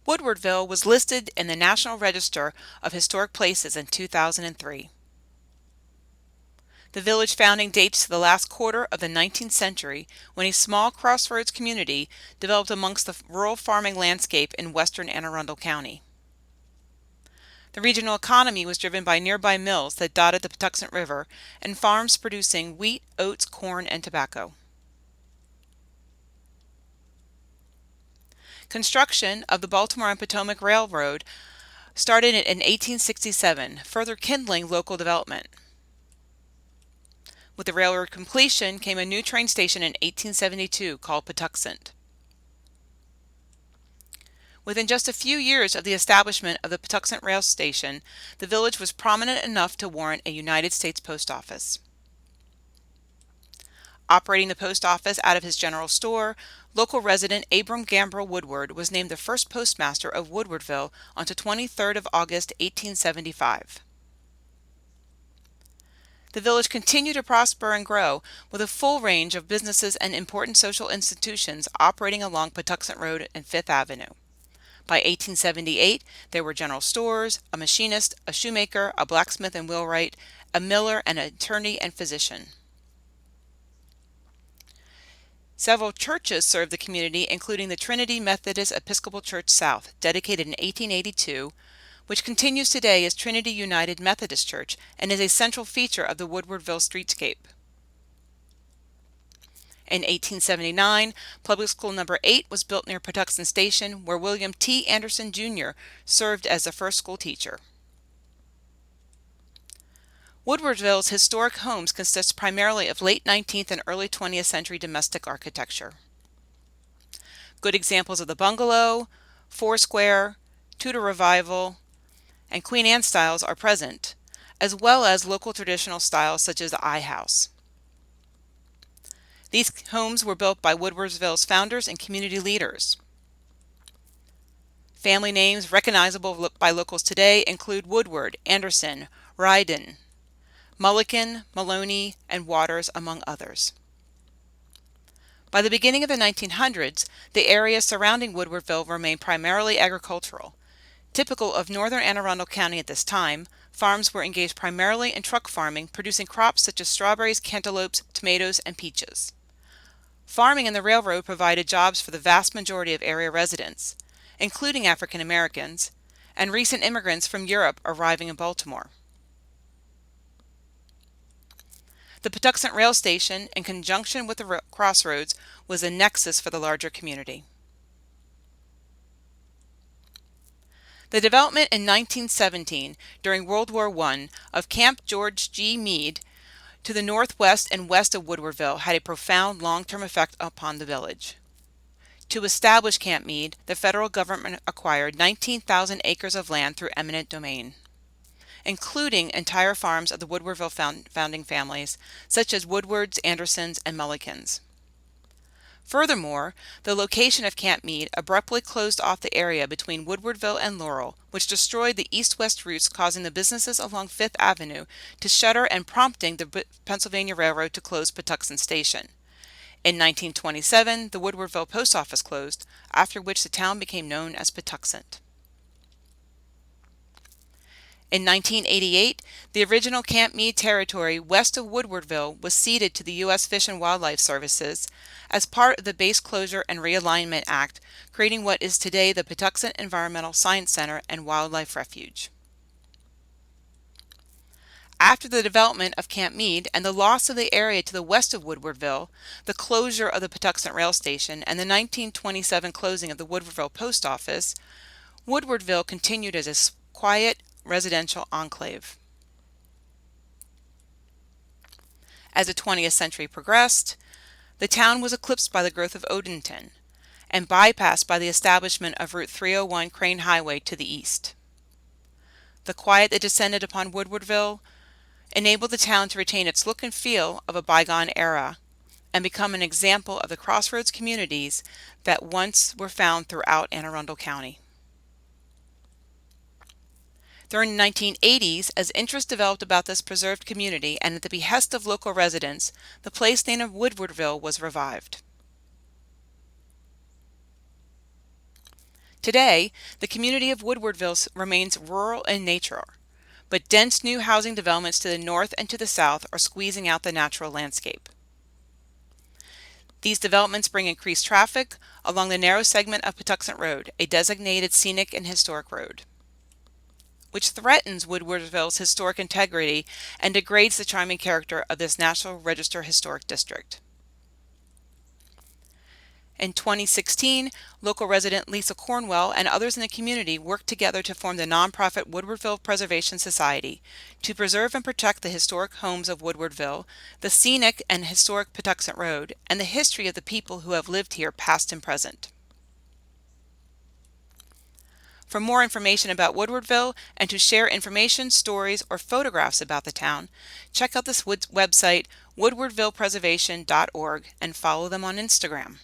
Woodwardville was listed in the National Register of Historic Places in 2003. The village founding dates to the last quarter of the 19th century, when a small crossroads community developed amongst the rural farming landscape in western Anne Arundel County. The regional economy was driven by nearby mills that dotted the Patuxent River and farms producing wheat, oats, corn, and tobacco. Construction of the Baltimore and Potomac Railroad started in 1867, further kindling local development. With the railroad completion came a new train station in 1872 called Patuxent. Within just a few years of the establishment of the Patuxent Rail Station, the village was prominent enough to warrant a United States Post Office. Operating the post office out of his general store, local resident Abram Gambrill Woodward was named the first postmaster of Woodwardville on the 23rd of August, 1875. The village continued to prosper and grow, with a full range of businesses and important social institutions operating along Patuxent Road and Fifth Avenue. By 1878, there were general stores, a machinist, a shoemaker, a blacksmith and wheelwright, a miller, and an attorney and physician. Several churches served the community, including the Trinity Methodist Episcopal Church South, dedicated in 1882, which continues today as Trinity United Methodist Church and is a central feature of the Woodwardville streetscape. In 1879, Public School No. 8 was built near Patuxent Station, where William T. Anderson, Jr. served as the first school teacher. Woodwardville's historic homes consist primarily of late 19th and early 20th century domestic architecture. Good examples of the bungalow, four-square, Tudor Revival, and Queen Anne styles are present, as well as local traditional styles such as the I House. These homes were built by Woodwardville's founders and community leaders. Family names recognizable by locals today include Woodward, Anderson, Ryden, Mulligan, Maloney, and Waters, among others. By the beginning of the 1900s, the area surrounding Woodwardville remained primarily agricultural. Typical of northern Anne Arundel County at this time, farms were engaged primarily in truck farming, producing crops such as strawberries, cantaloupes, tomatoes, and peaches. Farming and the railroad provided jobs for the vast majority of area residents, including African Americans, and recent immigrants from Europe arriving in Baltimore. The Patuxent Rail Station, in conjunction with the crossroads, was a nexus for the larger community. The development in 1917, during World War I, of Camp George G. Meade to the northwest and west of Woodwardville had a profound long-term effect upon the village. To establish Camp Meade, the federal government acquired 19,000 acres of land through eminent domain, including entire farms of the Woodwardville founding families, such as Woodwards, Andersons, and Mulligans. Furthermore, the location of Camp Meade abruptly closed off the area between Woodwardville and Laurel, which destroyed the east-west routes, causing the businesses along Fifth Avenue to shutter and prompting the Pennsylvania Railroad to close Patuxent Station. In 1927, the Woodwardville post office closed, after which the town became known as Patuxent. In 1988, the original Camp Meade territory west of Woodwardville was ceded to the U.S. Fish and Wildlife Services as part of the Base Closure and Realignment Act, creating what is today the Patuxent Environmental Science Center and Wildlife Refuge. After the development of Camp Meade and the loss of the area to the west of Woodwardville, the closure of the Patuxent Rail Station, and the 1927 closing of the Woodwardville Post Office, Woodwardville continued as a quiet residential enclave. As the 20th century progressed, the town was eclipsed by the growth of Odenton and bypassed by the establishment of Route 301 Crane Highway to the east. The quiet that descended upon Woodwardville enabled the town to retain its look and feel of a bygone era and become an example of the crossroads communities that once were found throughout Anne Arundel County. During the 1980s, as interest developed about this preserved community and at the behest of local residents, the place name of Woodwardville was revived. Today, the community of Woodwardville remains rural in nature, but dense new housing developments to the north and to the south are squeezing out the natural landscape. These developments bring increased traffic along the narrow segment of Patuxent Road, a designated scenic and historic road, which threatens Woodwardville's historic integrity and degrades the charming character of this National Register Historic District. In 2016, local resident Lisa Cornwell and others in the community worked together to form the nonprofit Woodwardville Preservation Society to preserve and protect the historic homes of Woodwardville, the scenic and historic Patuxent Road, and the history of the people who have lived here past and present. For more information about Woodwardville and to share information, stories, or photographs about the town, check out this website woodwardvillepreservation.org and follow them on Instagram.